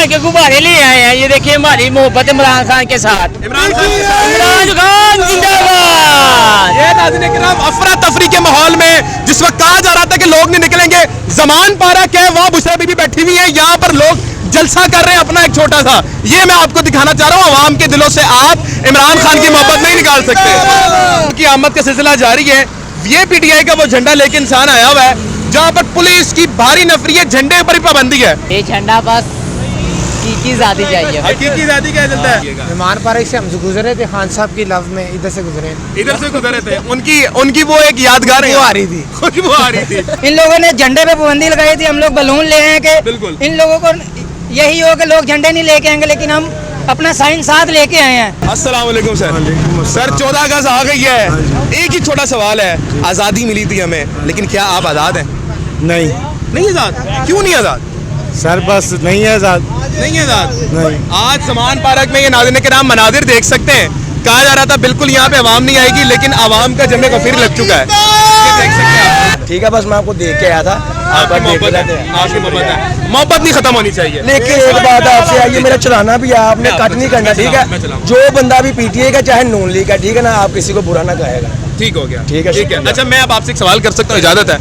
भर के गुब्बारे ले आए हैं। ये देखिए हमारी मोहब्बत इमरान खान के साथ। इमरान खान जिंदाबाद। ये नाज़रीन किराम अफरा तफरी के माहौल में जिस वक्त कहा जा रहा था कि लोग नहीं निकलेंगे, जमान पारा क्या है वहाँ बुशरा बीबी बैठी हुई है, यहाँ पर लोग जलसा कर रहे हैं अपना एक छोटा सा। ये मैं आपको दिखाना चाह रहा हूँ, आवाम के दिलों से आप इमरान खान की मोहब्बत नहीं निकाल सकते। उनकी आमद का सिलसिला जारी है। ये पीटीआई का वो झंडा लेके इंसान आया हुआ है जहाँ पर पुलिस की भारी नफरी है, झंडे पर ही पाबंदी है। ये झंडा बस की जाती चाहिए। हकीकी जाती क्या चलता है? मेहमान पारा से हम गुजरे थे, खान साहब की लव में इधर से गुजरे थे। उनकी वो एक यादगार वो आ रही थी। वो आ रही थी। इन लोगों ने झंडे पे पाबंदी लगाई थी, हम लोग बलून ले आए कि बिल्कुल। इन लोगों को यही हो कि लोग झंडे नहीं लेके आएंगे, लेकिन हम अपना साइन साथ लेके आए हैं। अस्सलाम वालेकुम सर। सर 14 अगस्त आ गई है, एक ही छोटा सवाल है, आज़ादी मिली थी हमें, लेकिन क्या आप आज़ाद हैं? नहीं आज़ाद। क्यों नहीं आज़ाद सर? बस नहीं है आजाद। नहीं आज़ाद नहीं। आज समान पार्क में ये नाज़रीन के नाम मनाजिर देख सकते हैं। कहा जा रहा था बिल्कुल यहाँ पे आवाम नहीं आएगी, लेकिन आवाम का जमे कफीर लग चुका है। ये देख सकते हैं आप। ठीक है, बस मैं आपको देख के आया था। आपकी मोहब्बत है, आपकी मोहब्बत है। मोहब्बत नहीं खत्म होनी चाहिए। लेकिन एक बात आपसे है, ये मेरा चलाना भी है, आपने कट नहीं करना, ठीक मैं चलाऊं। है? जो बंदा भी पीटीआई का चाहे नून लीग का, ठीक है ना, आप किसी को बुरा ना कहेगा। ठीक हो गया। ठीक है। अच्छा मैं अब आपसे एक सवाल कर सकता हूँ, इजाजत है?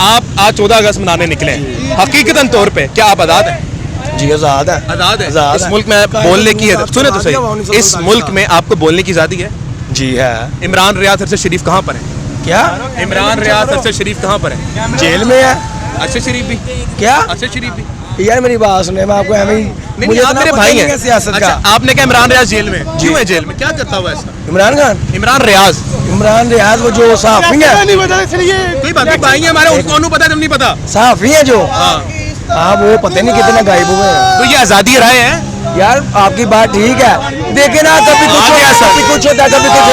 आप आज 14 अगस्त मनाने निकले हैं, हकीकतन तौर पे क्या आप आज़ाद हैं? जी आजाद है। आज़ाद है। आज़ाद इस है। मुल्क में बोलने की, सुने तो सही, इस मुल्क में आपको बोलने की आज़ादी है? जी है। इमरान रियाज अरशद शरीफ कहाँ पर है? क्या? इमरान रियाज अरशद शरीफ कहाँ पर है? जेल में है। अरशद शरीफ भी? क्या? अरशद शरीफ भी? यार मेरी बात सुने, मैं आपको नहीं, मुझे आप मेरे भाई हैं सियासत अच्छा, का। आपने कहा इमरान रियाज जेल में, क्यों है जेल में, क्या करता हुआ ऐसा? इमरान खान, इमरान रियाज इमरान रियाज वो जो सहाफी है, कोई बात नहीं, भाई है हमारे, उसको पता जब नहीं पता। सहाफी है जो, हाँ, हाँ वो पता नहीं कितना गायब हुए हैं। तो ये आज़ादी राय है यार आपकी बात ठीक है, देखे ना कभी कुछ हाँ, होता है, ऐसा। कभी कुछ होता है, कभी कुछ।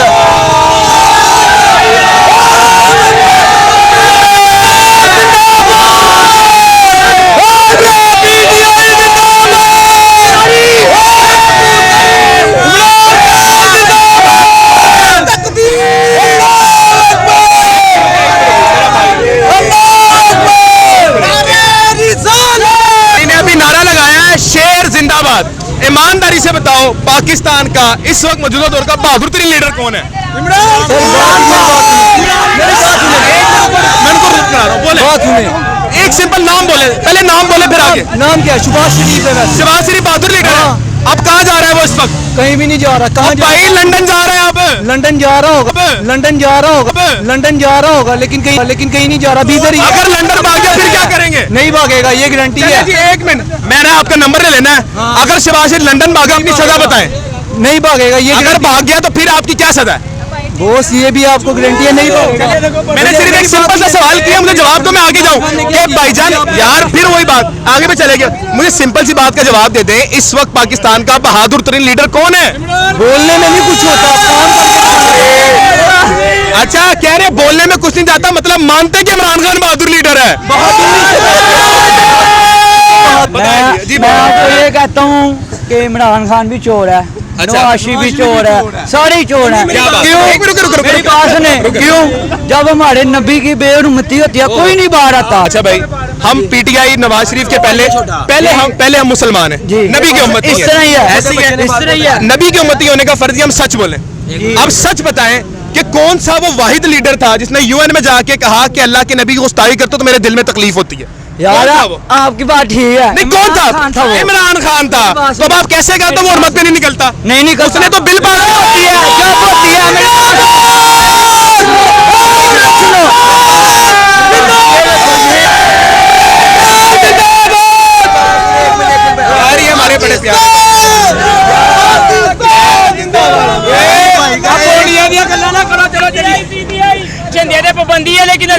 इन्हें अभी नारा लगाया है शेर जिंदाबाद। ईमानदारी से बताओ पाकिस्तान का इस वक्त मौजूदा दौर का बहादुर तरीन लीडर कौन है? मैं उनको रुक करा रहा हूं, बोले एक सिंपल नाम बोले, पहले नाम बोले फिर आगे। नाम क्या है? शहबाज शरीफ है वैसे। शहबाज शरीफ बहादुर लीडर है। अब कहाँ जा रहा है वो इस वक्त? कहीं भी नहीं जा रहा। कहाँ जा भाई लंदन जा रहा है अब। लंदन जा रहा होगा, अब? लंदन जा रहा होगा, अब? लंदन जा रहा होगा, लेकिन कहीं नहीं जा रहा, अभी इधर ही है। अगर लंदन भाग गया फिर क्या करेंगे? नहीं भागेगा, ये गारंटी चलिए है। जी एक मिनट, मैंने आपका नंबर ले लेना है। अगर शहबाज शरीफ लंदन भागा अपनी सजा बताएं। नहीं भागेगा, ये अगर भाग गया तो फिर आपकी क्या सजा है? बॉस ये भी आपको गारंटी है, नहीं भागेगा। मैंने सिर्फ एक सिंपल सा सवाल किया, मुझे जवाब दो, मैं आगे जाऊं। कि भाईजान यार फिर वही बात, आगे पे चले गए। मुझे सिंपल सी बात का जवाब दे दें, इस वक्त पाकिस्तान का बहादुर तरीन लीडर कौन है? बोलने में नहीं कुछ होता, काम करके। अच्छा कह रहे बोलने में कुछ नहीं जाता, मतलब मानते कि इमरान खान बहादुर लीडर है? बताइए जी। मैं आपको ये कहता हूँ कि इमरान खान भी चोर है, नवाज शरीफ भी चोर है, सारे ही चोर हैं। क्यों? मेरी बात सुने, क्यों? जब हमारे नबी की बेरुमती होती है कोई नहीं बाहर आता। अच्छा भाई, हम पीटीआई नवाज शरीफ के पहले हम मुसलमान हैं, नबी की उम्मती हैं। इस तरह ही है, ऐसी है, इस तरह ही है। नबी की उम्मती होने का फर्ज है हम सच बोलें। अब सच बताएं कि कौन सा वो वाहिद लीडर था जिसने यूएन में जाके कहा कि अल्लाह के नबी की गुस्ताखी करते तो मेरे दिल में तकलीफ होती है? यार कौन था वो? आपकी बात ठीक है। नहीं कौन था? वो। इमरान खान था। तो अब आप कैसे कहते हो वो उम्मत में नहीं निकलता? नहीं निकलता। उसने तो बिल पास होती है, जब होती है यार ये हमारे बड़े प्यारे झंडे पे पाबंदी है, लेकिन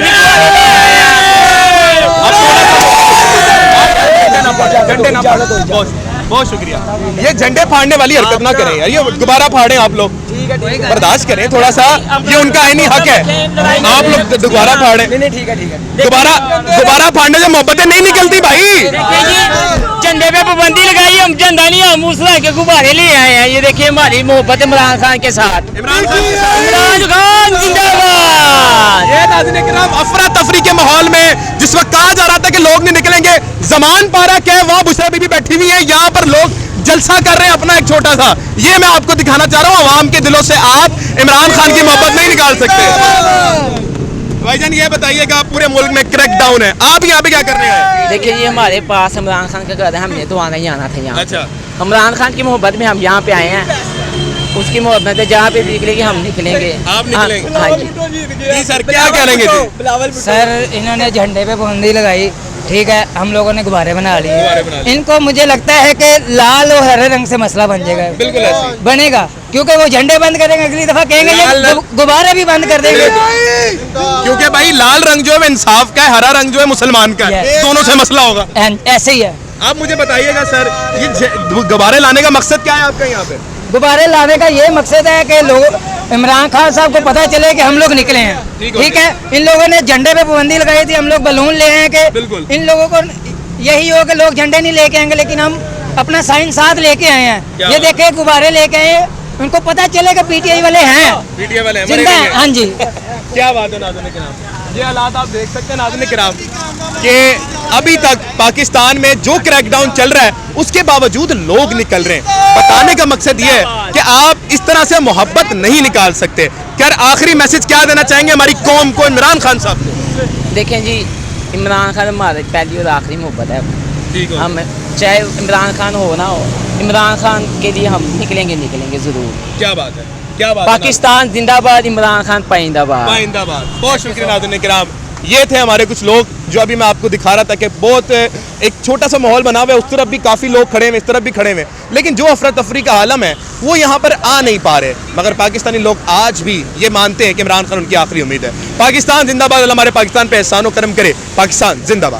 बहुत शुक्रिया। ये झंडे फाड़ने वाली हरकत ना करें यार, ये दोबारा फाड़ें आप लोग, बर्दाश्त करें थोड़ा सा, ये उनका आईनी हक है। आप लोग दोबारा फाड़ें, दोबारा फाड़ने से मोहब्बतें नहीं निकलती भाई। झंडे पे पाबंदी लगाई, हम झंडे झंडा नहीं, हम उस तरह के गुब्बारे ले आए हैं। ये देखिए हमारी मोहब्बत इमरान खान के साथ। इमरान खान इमरान खान जिंदाबाद। ये नाज़रीन किराम अफरा तफरी के माहौल में जिस वक्त कहा जा रहा था कि लोग नहीं निकलेंगे, जमान पारा क्या है, वहां बुशरा बीबी बैठी हुई है, यहाँ पर लोग जलसा कर रहे हैं अपना एक छोटा सा। ये मैं आपको दिखाना चाह रहा हूँ, आवाम के दिलों से आप इमरान खान की मोहब्बत नहीं निकाल सकते। भाईजान ये बताइएगा, पूरे मुल्क में क्रैकडाउन है, आप यहाँ पे क्या करने आए? देखिए ये हमारे पास इमरान खान का घर है, हमने तो आना ही आना था यहाँ। अच्छा, इमरान खान की मोहब्बत में हम यहाँ पे आए हैं। उसकी मोहब्बत है, जहाँ पे निकलेगी हम निकलेंगे। आप निकलेंगे? हाँ जी। जी सर, क्या करेंगे जी? सर इन्होंने झंडे पे पाबंदी लगाई, ठीक है, हम लोगों ने गुब्बारे बना लिए। इनको मुझे लगता है कि लाल और हरे रंग से मसला बन जाएगा। बिल्कुल ऐसे बनेगा, क्योंकि वो झंडे बंद करेंगे, अगली दफा कहेंगे ये गुब्बारे भी बंद कर देंगे। क्योंकि भाई लाल रंग जो है वो इंसाफ का है, हरा रंग जो है मुसलमान का है, Yes. दोनों से मसला होगा। ऐसे ही है। आप मुझे बताइएगा सर, ये गुब्बारे लाने का मकसद क्या है आपका यहाँ पे? गुब्बारे लाने का ये मकसद है कि लोग इमरान खान साहब को पता चले कि हम लोग निकले हैं, ठीक है। इन लोगों ने झंडे पे पाबंदी लगाई थी, हम लोग बलून ले आए कि बिल्कुल। इन लोगों को यही हो कि लोग झंडे नहीं लेके आएंगे, लेकिन हम अपना साइन साथ लेके आए हैं। क्या ये बात देखे गुब्बारे लेके आए, उनको पता चलेगा पीटीआई वाले हैं, पीटीए वाले हैं, जिंदा हैं। हाँ जी, क्या बात है नाज़रीन किराम, ये हालात आप देख सकते हैं नाज़रीन किराम कि अभी तक पाकिस्तान में जो क्रैकडाउन चल रहा है उसके बावजूद लोग निकल रहे हैं। बताने का मकसद ये है कि आप इस तरह से मोहब्बत नहीं निकाल सकते। क्या आखिरी मैसेज क्या देना चाहेंगे हमारी कौम को, इमरान खान साहब को? देखें जी, इमरान खान हमारी पहली और आखिरी मोहब्बत है। ठीक है, हम चाहे इमरान खान हो ना हो, इमरान खान के लिए हम निकलेंगे जरूर। क्या बात है, क्या बात है। पाकिस्तान जिंदाबाद, इमरान खान पाइंदाबाद। पाइंदाबाद। बहुत शुक्रिया नाज़रीन किराम, ये थे हमारे कुछ लोग जो अभी मैं आपको दिखा रहा था कि बहुत एक छोटा सा माहौल बना हुआ है। उस तरफ भी काफ़ी लोग खड़े हैं, इस तरफ भी खड़े हैं, लेकिन जो अफरा तफरी का आलम है वो यहाँ पर आ नहीं पा रहे। मगर पाकिस्तानी लोग आज भी ये मानते हैं कि इमरान खान उनकी आखिरी उम्मीद है। पाकिस्तान जिंदाबाद, अल्लाह हमारे पाकिस्तान पे एहसान व करम करे। पाकिस्तान जिंदाबाद।